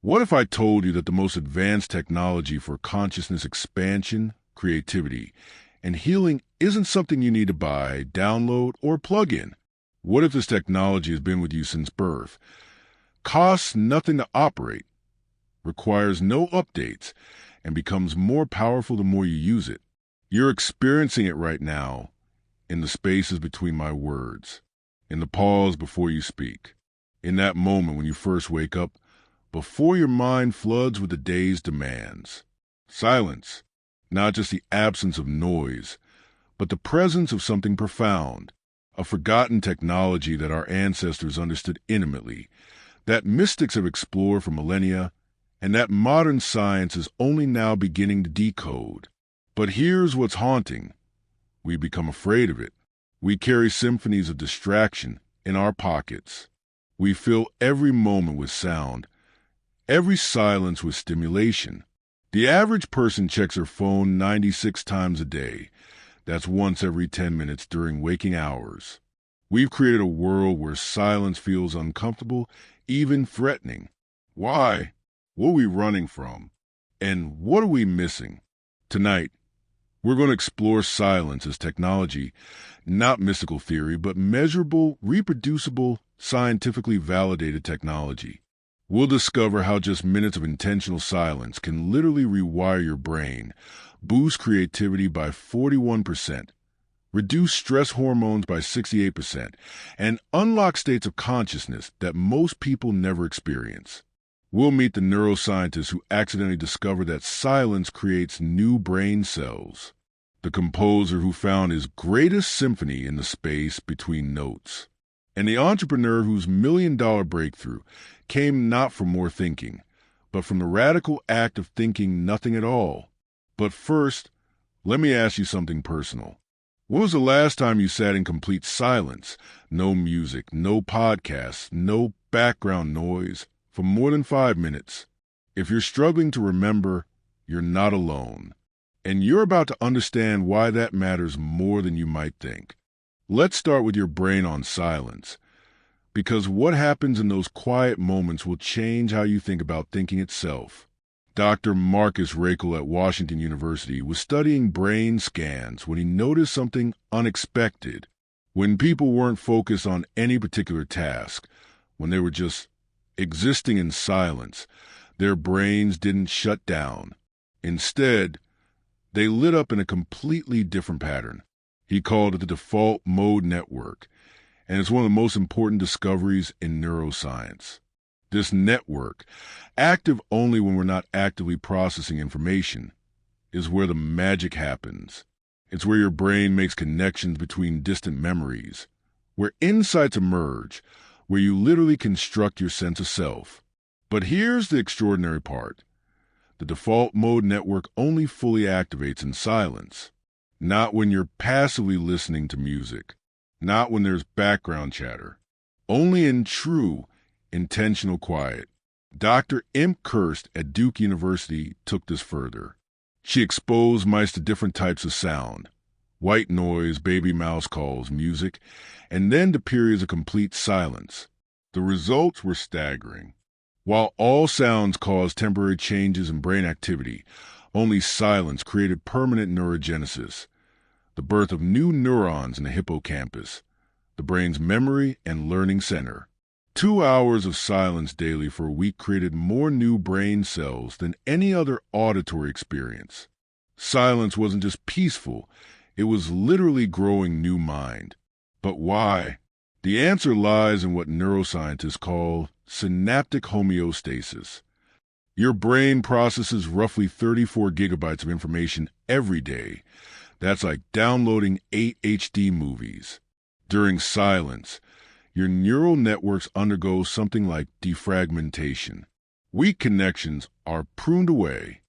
What if I told you that the most advanced technology for consciousness expansion, creativity, and healing isn't something you need to buy, download, or plug in? What if this technology has been with you since birth, costs nothing to operate, requires no updates, and becomes more powerful the more you use it? You're experiencing it right now in the spaces between my words, in the pause before you speak, in that moment when you first wake up, before your mind floods with the day's demands. Silence, not just the absence of noise, but the presence of something profound, a forgotten technology that our ancestors understood intimately, that mystics have explored for millennia, and that modern science is only now beginning to decode. But here's what's haunting. We become afraid of it. We carry symphonies of distraction in our pockets. We fill every moment with sound, every silence with stimulation. The average person checks her phone 96 times a day. That's once every 10 minutes during waking hours. We've created a world where silence feels uncomfortable, even threatening. Why? What are we running from? And what are we missing? Tonight, we're going to explore silence as technology, not mystical theory, but measurable, reproducible, scientifically validated technology. We'll discover how just minutes of intentional silence can literally rewire your brain, boost creativity by 41%, reduce stress hormones by 68%, and unlock states of consciousness that most people never experience. We'll meet the neuroscientist who accidentally discovered that silence creates new brain cells, the composer who found his greatest symphony in the space between notes, and the entrepreneur whose million-dollar breakthrough came not from more thinking, but from the radical act of thinking nothing at all. But first, let me ask you something personal. When was the last time you sat in complete silence, no music, no podcasts, no background noise, for more than 5 minutes? If you're struggling to remember, you're not alone. And you're about to understand why that matters more than you might think. Let's start with your brain on silence, because what happens in those quiet moments will change how you think about thinking itself. Dr. Marcus Raichle at Washington University was studying brain scans when he noticed something unexpected. When people weren't focused on any particular task, when they were just existing in silence, their brains didn't shut down. Instead, they lit up in a completely different pattern. He called it the default mode network, and it's one of the most important discoveries in neuroscience. This network, active only when we're not actively processing information, is where the magic happens. It's where your brain makes connections between distant memories, where insights emerge, where you literally construct your sense of self. But here's the extraordinary part. The default mode network only fully activates in silence, not when you're passively listening to music, not when there's background chatter, only in true, intentional quiet. Dr. Imke Kirst at Duke University took this further. She exposed mice to different types of sound, white noise, baby mouse calls, music, and then to periods of complete silence. The results were staggering. While all sounds caused temporary changes in brain activity, only silence created permanent neurogenesis, the birth of new neurons in the hippocampus, the brain's memory and learning center. 2 hours of silence daily for a week created more new brain cells than any other auditory experience. Silence wasn't just peaceful, it was literally growing new mind. But why? The answer lies in what neuroscientists call synaptic homeostasis. Your brain processes roughly 34 gigabytes of information every day. That's like downloading 8 HD movies. During silence, your neural networks undergo something like defragmentation. Weak connections are pruned away.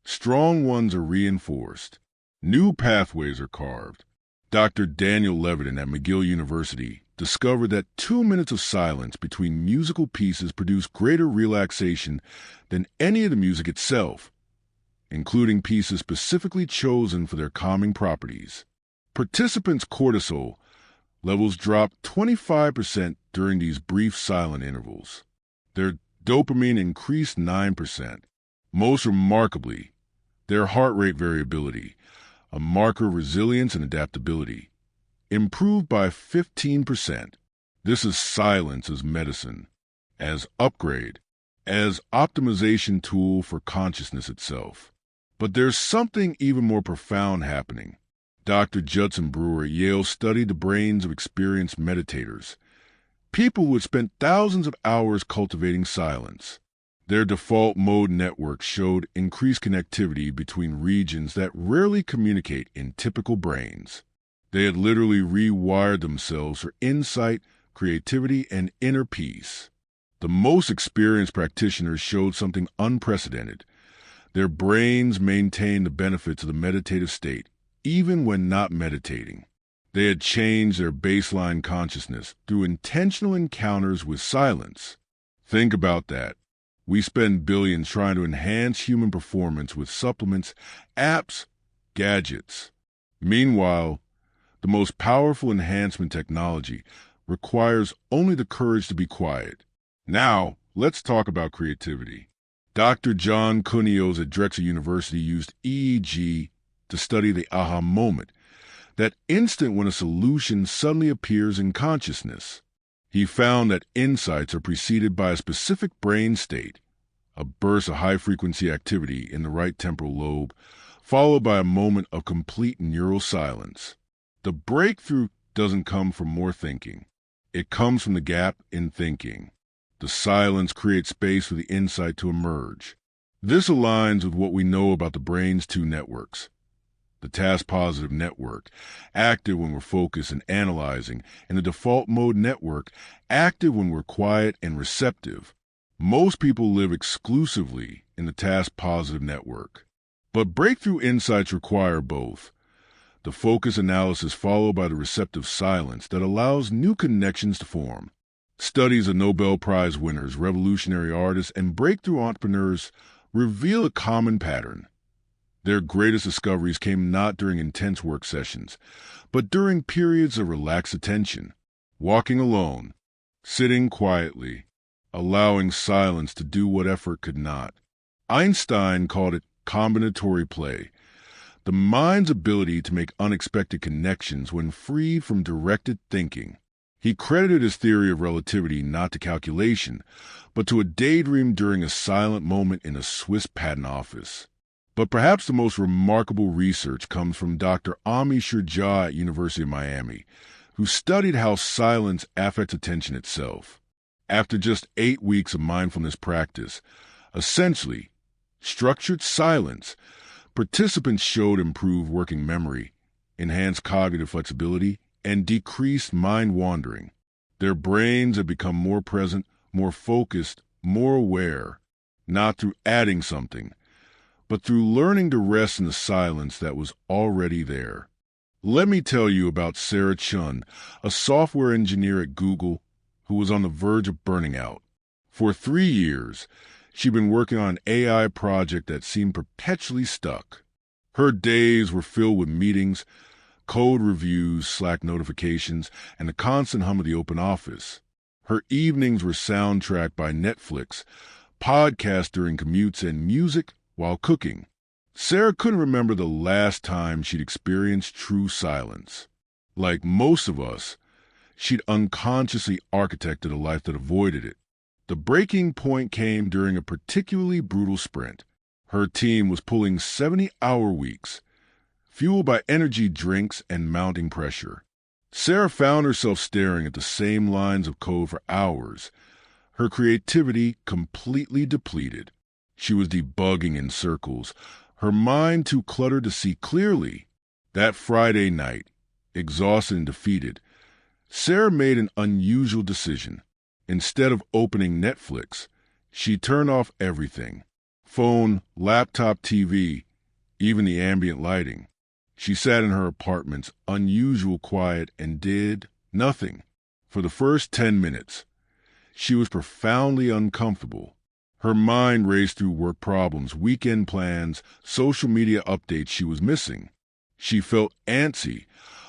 Strong ones are reinforced. New pathways are carved. Dr. Daniel Levitin at McGill University discovered that 2 minutes of silence between musical pieces produce greater relaxation than any of the music itself, including pieces specifically chosen for their calming properties. Participants' cortisol levels dropped 25% during these brief silent intervals. Their Dopamine increased 9%. Most remarkably, their heart rate variability, a marker of resilience and adaptability, improved by 15%. This is silence as medicine, as upgrade, as optimization tool for consciousness itself. But there's something even more profound happening. Dr. Judson Brewer at Yale studied the brains of experienced meditators, people who had spent thousands of hours cultivating silence. Their default mode network showed increased connectivity between regions that rarely communicate in typical brains. They had literally rewired themselves for insight, creativity, and inner peace. The most experienced practitioners showed something unprecedented. Their brains maintained the benefits of the meditative state, even when not meditating. They had changed their baseline consciousness through intentional encounters with silence. Think about that. We spend billions trying to enhance human performance with supplements, apps, gadgets. Meanwhile, the most powerful enhancement technology requires only the courage to be quiet. Now, let's talk about creativity. Dr. John Cunios at Drexel University used EEG to study the aha moment, that instant when a solution suddenly appears in consciousness. He found that insights are preceded by a specific brain state, a burst of high-frequency activity in the right temporal lobe, followed by a moment of complete neural silence. The breakthrough doesn't come from more thinking. It comes from the gap in thinking. The silence creates space for the insight to emerge. This aligns with what we know about the brain's two networks. The task-positive network, active when we're focused and analyzing, and the default mode network, active when we're quiet and receptive. Most people live exclusively in the task-positive network. But breakthrough insights require both. The focus analysis followed by the receptive silence that allows new connections to form. Studies of Nobel Prize winners, revolutionary artists, and breakthrough entrepreneurs reveal a common pattern. Their greatest discoveries came not during intense work sessions, but during periods of relaxed attention, walking alone, sitting quietly, allowing silence to do what effort could not. Einstein called it combinatory play, the mind's ability to make unexpected connections when freed from directed thinking. He credited his theory of relativity not to calculation, but to a daydream during a silent moment in a Swiss patent office. But perhaps the most remarkable research comes from Dr. Ami Shirjah at University of Miami, who studied how silence affects attention itself. After just 8 weeks of mindfulness practice, essentially structured silence, participants showed improved working memory, enhanced cognitive flexibility, and decreased mind wandering. Their brains have become more present, more focused, more aware, not through adding something, but through learning to rest in the silence that was already there. Let me tell you about Sarah Chun, a software engineer at Google who was on the verge of burning out. For 3 years, she'd been working on an AI project that seemed perpetually stuck. Her days were filled with meetings, code reviews, Slack notifications, and the constant hum of the open office. Her evenings were soundtracked by Netflix, podcasts during commutes, and music while cooking. Sarah couldn't remember the last time she'd experienced true silence. Like most of us, she'd unconsciously architected a life that avoided it. The breaking point came during a particularly brutal sprint. Her team was pulling 70-hour weeks, fueled by energy drinks and mounting pressure. Sarah found herself staring at the same lines of code for hours, her creativity completely depleted. She was debugging in circles, her mind too cluttered to see clearly. That Friday night, exhausted and defeated, Sarah made an unusual decision. Instead of opening Netflix, she turned off everything: phone, laptop, TV, even the ambient lighting. She sat in her apartment's unusual quiet and did nothing. For the first 10 minutes, she was profoundly uncomfortable. Her mind raced through work problems, weekend plans, social media updates she was missing. She felt antsy,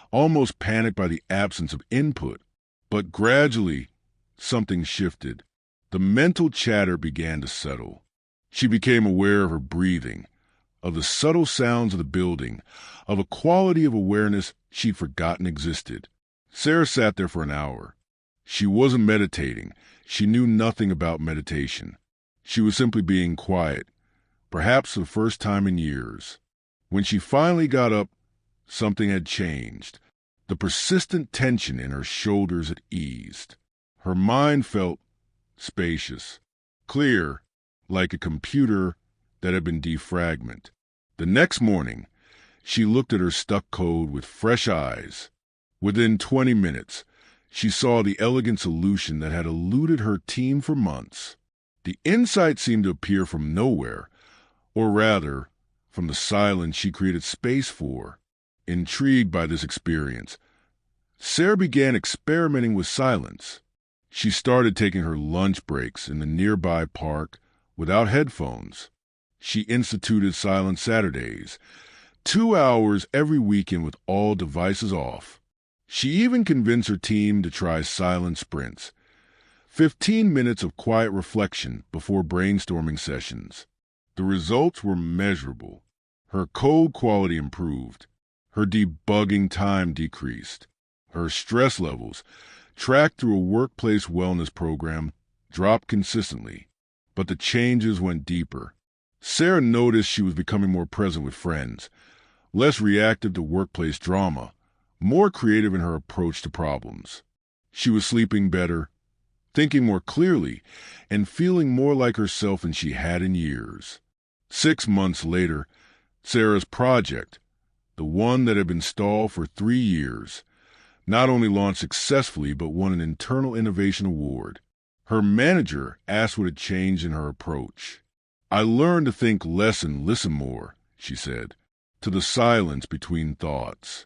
almost panicked by the absence of input. But gradually, something shifted. The mental chatter began to settle. She became aware of her breathing, of the subtle sounds of the building, of a quality of awareness she'd forgotten existed. Sarah sat there for an hour. She wasn't meditating. She knew nothing about meditation. She was simply being quiet, perhaps for the first time in years. When she finally got up, something had changed. The persistent tension in her shoulders had eased. Her mind felt spacious, clear, like a computer that had been defragmented. The next morning, she looked at her stuck code with fresh eyes. Within 20 minutes, she saw the elegant solution that had eluded her team for months. The insight seemed to appear from nowhere, or rather, from the silence she created space for. Intrigued by this experience, Sarah began experimenting with silence. She started taking her lunch breaks in the nearby park without headphones. She instituted silent Saturdays, 2 hours every weekend with all devices off. She even convinced her team to try silent sprints, 15 minutes of quiet reflection before brainstorming sessions. The results were measurable. Her code quality improved. Her debugging time decreased. Her stress levels, tracked through a workplace wellness program, dropped consistently. But the changes went deeper. Sarah noticed she was becoming more present with friends, less reactive to workplace drama, more creative in her approach to problems. She was sleeping better, thinking more clearly, and feeling more like herself than she had in years. 6 months later, Sarah's project, the one that had been stalled for 3 years, not only launched successfully but won an internal innovation award. Her manager asked what had changed in her approach. "I learned to think less and listen more," she said, to the silence between thoughts.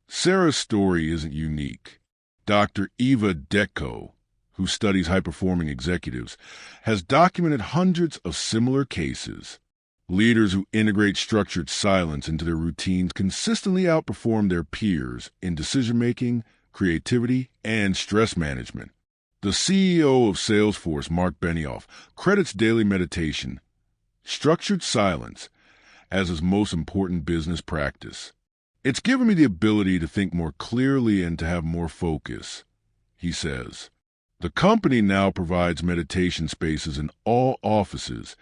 Sarah's story isn't unique. Dr. Eva Detko, who studies high-performing executives, has documented hundreds of similar cases. Leaders who integrate structured silence into their routines consistently outperform their peers in decision-making, creativity, and stress management. The CEO of Salesforce, Mark Benioff, credits daily meditation, structured silence, as his most important business practice. "It's given me the ability to think more clearly and to have more focus," he says. The company now provides meditation spaces in all offices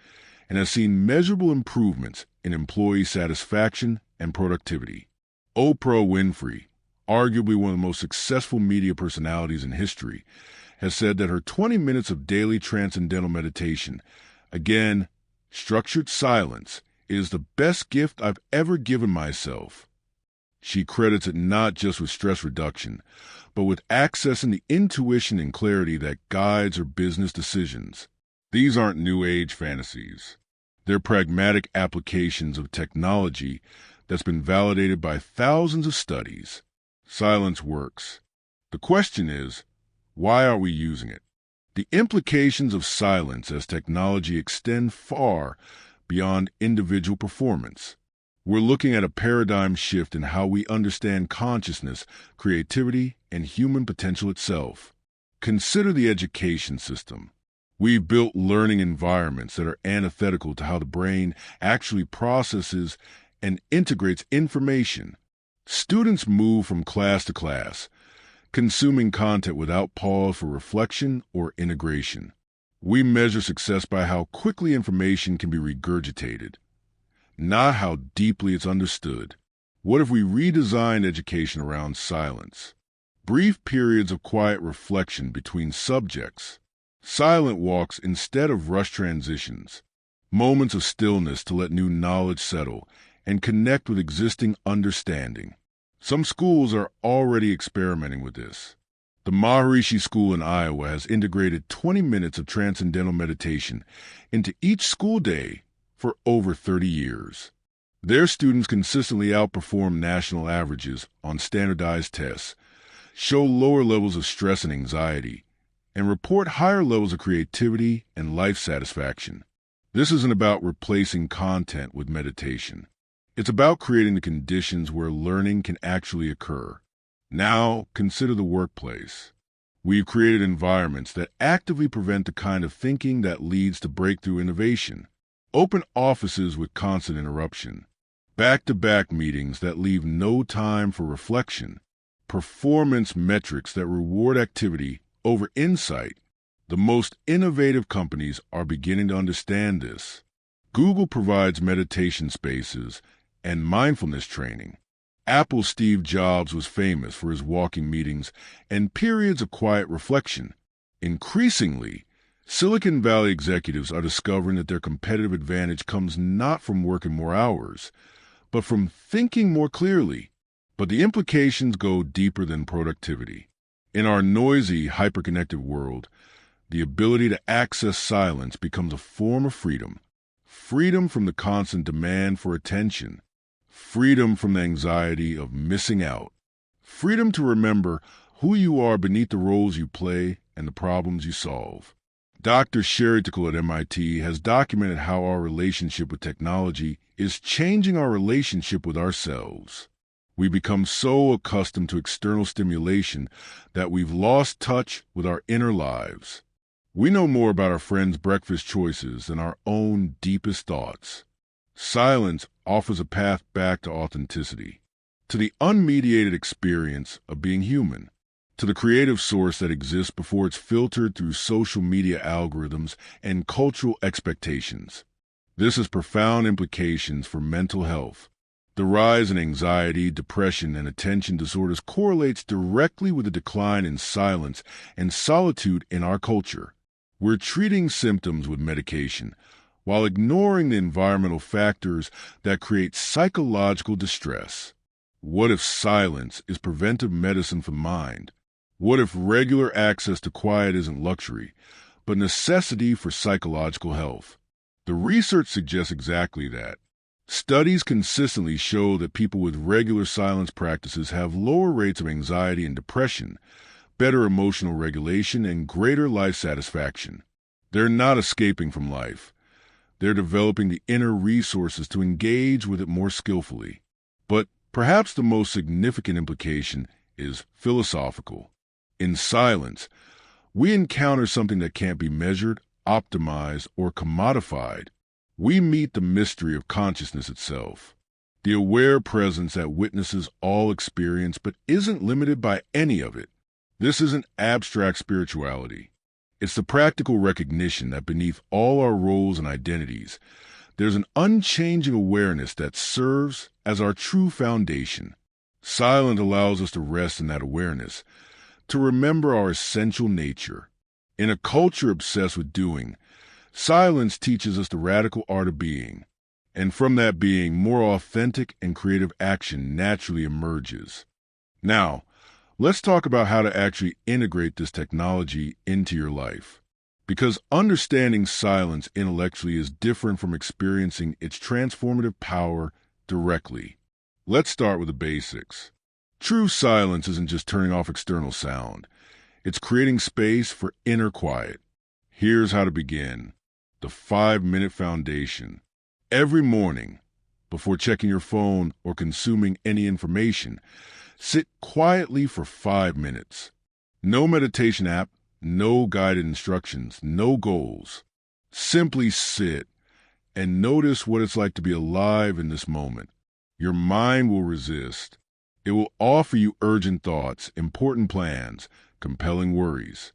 and has seen measurable improvements in employee satisfaction and productivity. Oprah Winfrey, arguably one of the most successful media personalities in history, has said that her 20 minutes of daily transcendental meditation, again, structured silence, is the best gift I've ever given myself. She credits it not just with stress reduction, but with accessing the intuition and clarity that guides her business decisions. These aren't New Age fantasies. They're pragmatic applications of technology that's been validated by thousands of studies. Silence works. The question is, why aren't we using it? The implications of silence as technology extend far beyond individual performance. We're looking at a paradigm shift in how we understand consciousness, creativity, and human potential itself. Consider the education system. We've built learning environments that are antithetical to how the brain actually processes and integrates information. Students move from class to class, consuming content without pause for reflection or integration. We measure success by how quickly information can be regurgitated, not how deeply it's understood. What if we redesigned education around silence? Brief periods of quiet reflection between subjects. Silent walks instead of rush transitions. Moments of stillness to let new knowledge settle and connect with existing understanding. Some schools are already experimenting with this. The Maharishi School in Iowa has integrated 20 minutes of transcendental meditation into each school day for over 30 years. Their students consistently outperform national averages on standardized tests, show lower levels of stress and anxiety, and report higher levels of creativity and life satisfaction. This isn't about replacing content with meditation. It's about creating the conditions where learning can actually occur. Now, consider the workplace. We've created environments that actively prevent the kind of thinking that leads to breakthrough innovation. Open offices with constant interruption. Back-to-back meetings that leave no time for reflection. Performance metrics that reward activity over insight. The most innovative companies are beginning to understand this. Google provides meditation spaces and mindfulness training. Apple's Steve Jobs was famous for his walking meetings and periods of quiet reflection. Increasingly, Silicon Valley executives are discovering that their competitive advantage comes not from working more hours, but from thinking more clearly. But the implications go deeper than productivity. In our noisy, hyperconnected world, the ability to access silence becomes a form of freedom. Freedom from the constant demand for attention. Freedom from the anxiety of missing out. Freedom to remember who you are beneath the roles you play and the problems you solve. Dr. Sherry Tickle at MIT has documented how our relationship with technology is changing our relationship with ourselves. We become so accustomed to external stimulation that we've lost touch with our inner lives. We know more about our friends' breakfast choices than our own deepest thoughts. Silence offers a path back to authenticity, to the unmediated experience of being human, to the creative source that exists before it's filtered through social media algorithms and cultural expectations. This has profound implications for mental health. The rise in anxiety, depression, and attention disorders correlates directly with the decline in silence and solitude in our culture. We're treating symptoms with medication, while ignoring the environmental factors that create psychological distress. What if silence is preventive medicine for the mind? What if regular access to quiet isn't luxury, but necessity for psychological health? The research suggests exactly that. Studies consistently show that people with regular silence practices have lower rates of anxiety and depression, better emotional regulation, and greater life satisfaction. They're not escaping from life. They're developing the inner resources to engage with it more skillfully. But perhaps the most significant implication is philosophical. In silence, we encounter something that can't be measured, optimized, or commodified. We meet the mystery of consciousness itself, the aware presence that witnesses all experience but isn't limited by any of it. This isn't abstract spirituality. It's the practical recognition that beneath all our roles and identities, there's an unchanging awareness that serves as our true foundation. Silence allows us to rest in that awareness, to remember our essential nature. In a culture obsessed with doing, silence teaches us the radical art of being, and from that being, more authentic and creative action naturally emerges. Now, let's talk about how to actually integrate this technology into your life. Because understanding silence intellectually is different from experiencing its transformative power directly. Let's start with the basics. True silence isn't just turning off external sound. It's creating space for inner quiet. Here's how to begin. The 5-minute foundation. Every morning, before checking your phone or consuming any information, sit quietly for 5 minutes. No meditation app, no guided instructions, no goals. Simply sit and notice what it's like to be alive in this moment. Your mind will resist. It will offer you urgent thoughts, important plans, compelling worries.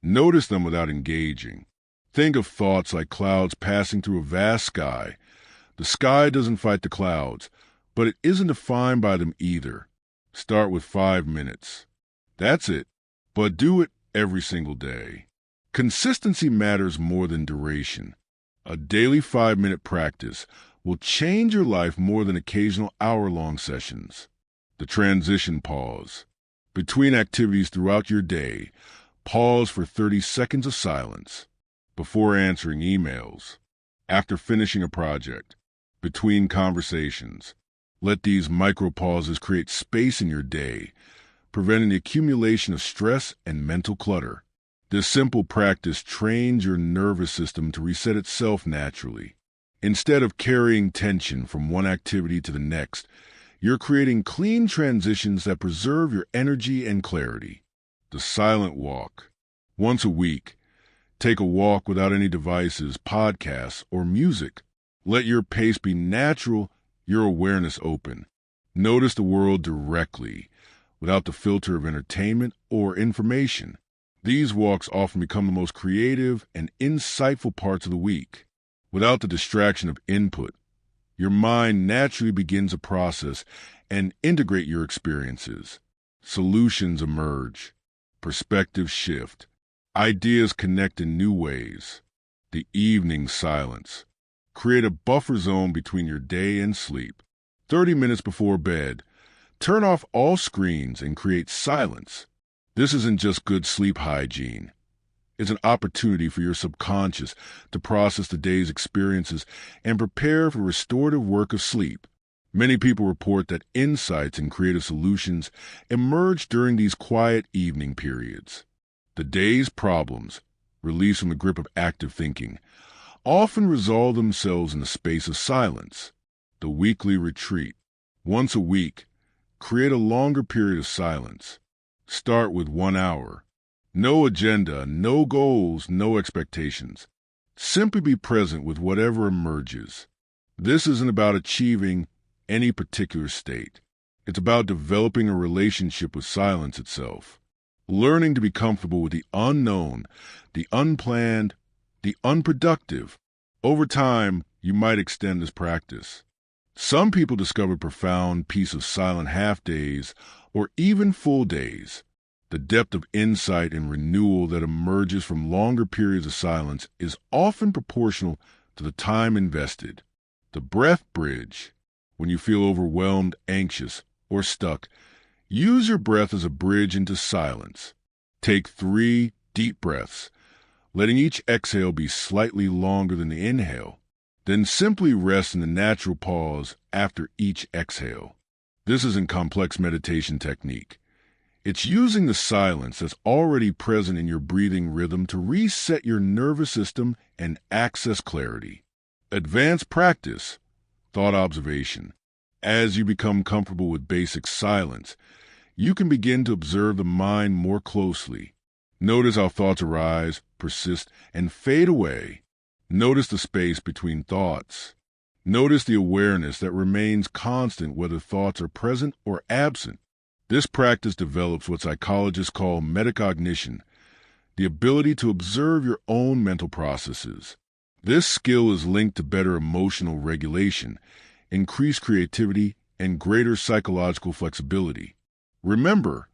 Notice them without engaging. Think of thoughts like clouds passing through a vast sky. The sky doesn't fight the clouds, but it isn't defined by them either. Start with 5 minutes. That's it, but do it every single day. Consistency matters more than duration. A daily 5-minute practice will change your life more than occasional hour-long sessions. The transition pause. Between activities throughout your day, pause for 30 seconds of silence. Before answering emails. After finishing a project. Between conversations. Let these micro-pauses create space in your day, preventing the accumulation of stress and mental clutter. This simple practice trains your nervous system to reset itself naturally. Instead of carrying tension from one activity to the next, you're creating clean transitions that preserve your energy and clarity. The silent walk. Once a week, take a walk without any devices, podcasts, or music. Let your pace be natural, your awareness open. Notice the world directly, without the filter of entertainment or information. These walks often become the most creative and insightful parts of the week. Without the distraction of input, your mind naturally begins a process and integrate your experiences. Solutions emerge. Perspectives shift. Ideas connect in new ways. The evening silence. Create a buffer zone between your day and sleep. 30 minutes before bed, turn off all screens and create silence. This isn't just good sleep hygiene. It's an opportunity for your subconscious to process the day's experiences and prepare for restorative work of sleep. Many people report that insights and creative solutions emerge during these quiet evening periods. The day's problems, released from the grip of active thinking, often resolve themselves in the space of silence. The weekly retreat. Once a week, create a longer period of silence. Start with 1 hour. No agenda, no goals, no expectations. Simply be present with whatever emerges. This isn't about achieving any particular state. It's about developing a relationship with silence itself. Learning to be comfortable with the unknown, the unplanned, the unproductive. Over time, you might extend this practice. Some people discover profound peace of silent half-days or even full days. The depth of insight and renewal that emerges from longer periods of silence is often proportional to the time invested. The breath bridge. When you feel overwhelmed, anxious, or stuck, use your breath as a bridge into silence. Take 3 deep breaths, letting each exhale be slightly longer than the inhale. Then simply rest in the natural pause after each exhale. This isn't complex meditation technique. It's using the silence that's already present in your breathing rhythm to reset your nervous system and access clarity. Advanced practice. Thought observation. As you become comfortable with basic silence, you can begin to observe the mind more closely. Notice how thoughts arise, persist, and fade away. Notice the space between thoughts. Notice the awareness that remains constant whether thoughts are present or absent. This practice develops what psychologists call metacognition, the ability to observe your own mental processes. This skill is linked to better emotional regulation, increased creativity, and greater psychological flexibility. Remember,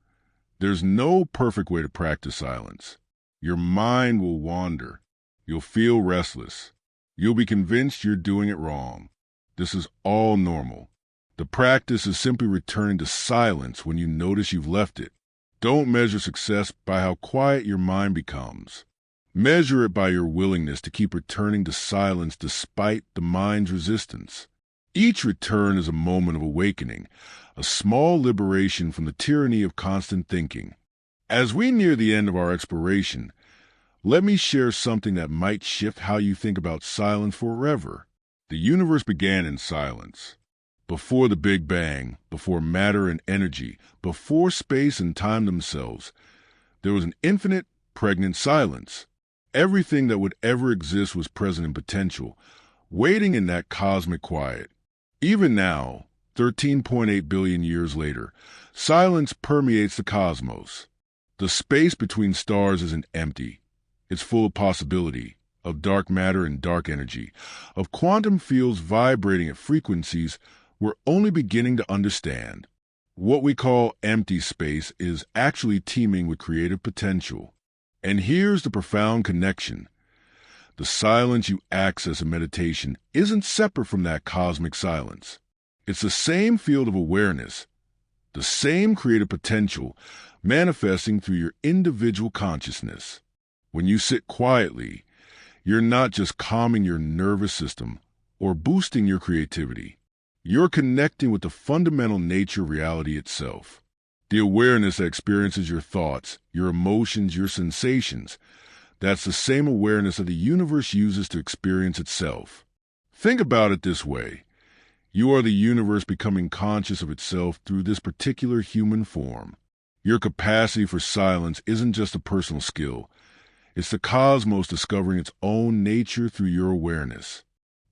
there's no perfect way to practice silence. Your mind will wander. You'll feel restless. You'll be convinced you're doing it wrong. This is all normal. The practice is simply returning to silence when you notice you've left it. Don't measure success by how quiet your mind becomes. Measure it by your willingness to keep returning to silence despite the mind's resistance. Each return is a moment of awakening, a small liberation from the tyranny of constant thinking. As we near the end of our exploration, let me share something that might shift how you think about silence forever. The universe began in silence. Before the Big Bang, before matter and energy, before space and time themselves, there was an infinite, pregnant silence. Everything that would ever exist was present in potential, waiting in that cosmic quiet. Even now, 13.8 billion years later, silence permeates the cosmos. The space between stars isn't empty. It's full of possibility, of dark matter and dark energy, of quantum fields vibrating at frequencies we're only beginning to understand. What we call empty space is actually teeming with creative potential. And here's the profound connection. The silence you access in meditation isn't separate from that cosmic silence. It's the same field of awareness, the same creative potential manifesting through your individual consciousness. When you sit quietly, you're not just calming your nervous system or boosting your creativity. You're connecting with the fundamental nature of reality itself. The awareness that experiences your thoughts, your emotions, your sensations. That's the same awareness that the universe uses to experience itself. Think about it this way. You are the universe becoming conscious of itself through this particular human form. Your capacity for silence isn't just a personal skill. It's the cosmos discovering its own nature through your awareness.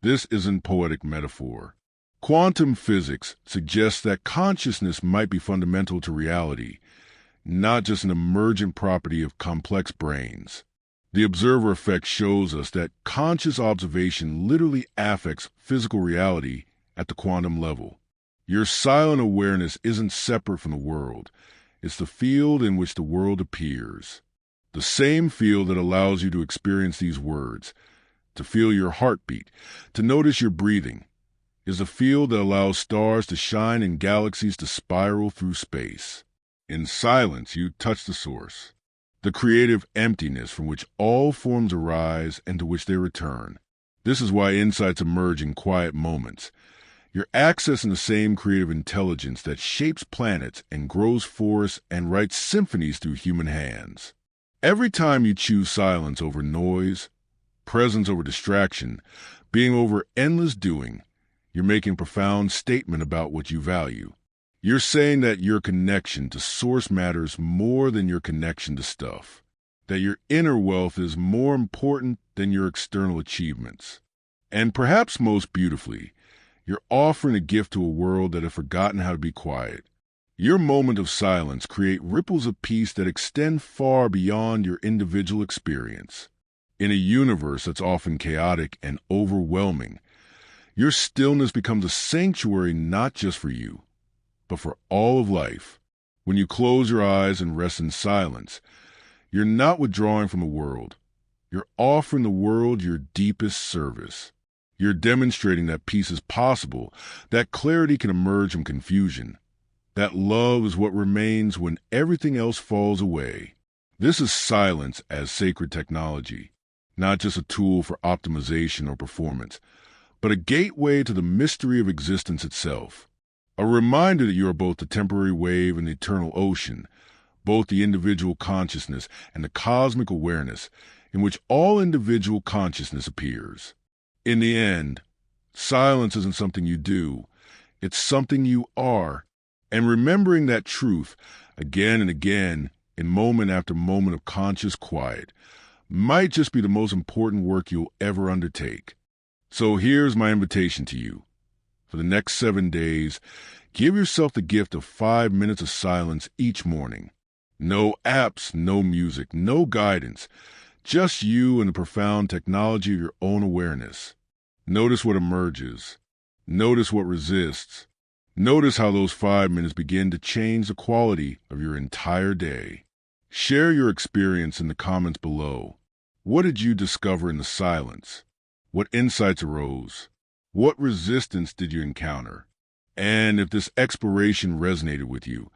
This isn't poetic metaphor. Quantum physics suggests that consciousness might be fundamental to reality, not just an emergent property of complex brains. The observer effect shows us that conscious observation literally affects physical reality at the quantum level. Your silent awareness isn't separate from the world. It's the field in which the world appears. The same field that allows you to experience these words, to feel your heartbeat, to notice your breathing, is the field that allows stars to shine and galaxies to spiral through space. In silence, you touch the source, the creative emptiness from which all forms arise and to which they return. This is why insights emerge in quiet moments. You're accessing the same creative intelligence that shapes planets and grows forests and writes symphonies through human hands. Every time you choose silence over noise, presence over distraction, being over endless doing, you're making a profound statement about what you value. You're saying that your connection to source matters more than your connection to stuff, that your inner wealth is more important than your external achievements. And perhaps most beautifully, you're offering a gift to a world that has forgotten how to be quiet. Your moment of silence creates ripples of peace that extend far beyond your individual experience. In a universe that's often chaotic and overwhelming, your stillness becomes a sanctuary not just for you, but for all of life. When you close your eyes and rest in silence, you're not withdrawing from the world. You're offering the world your deepest service. You're demonstrating that peace is possible, that clarity can emerge from confusion, that love is what remains when everything else falls away. This is silence as sacred technology, not just a tool for optimization or performance, but a gateway to the mystery of existence itself. A reminder that you are both the temporary wave and the eternal ocean, both the individual consciousness and the cosmic awareness in which all individual consciousness appears. In the end, silence isn't something you do, it's something you are. And remembering that truth again and again in moment after moment of conscious quiet might just be the most important work you'll ever undertake. So here's my invitation to you. For the next 7 days, give yourself the gift of 5 minutes of silence each morning. No apps, no music, no guidance, just you and the profound technology of your own awareness. Notice what emerges. Notice what resists. Notice how those 5 minutes begin to change the quality of your entire day. Share your experience in the comments below. What did you discover in the silence? What insights arose? What resistance did you encounter? And if this exploration resonated with you,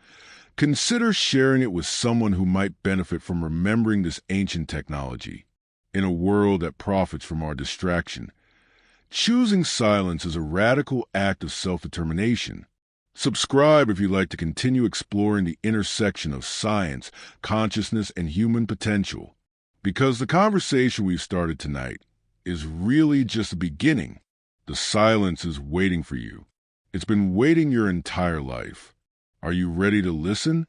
consider sharing it with someone who might benefit from remembering this ancient technology. In a world that profits from our distraction, choosing silence is a radical act of self-determination. Subscribe if you'd like to continue exploring the intersection of science, consciousness, and human potential. Because the conversation we've started tonight is really just the beginning. The silence is waiting for you. It's been waiting your entire life. Are you ready to listen?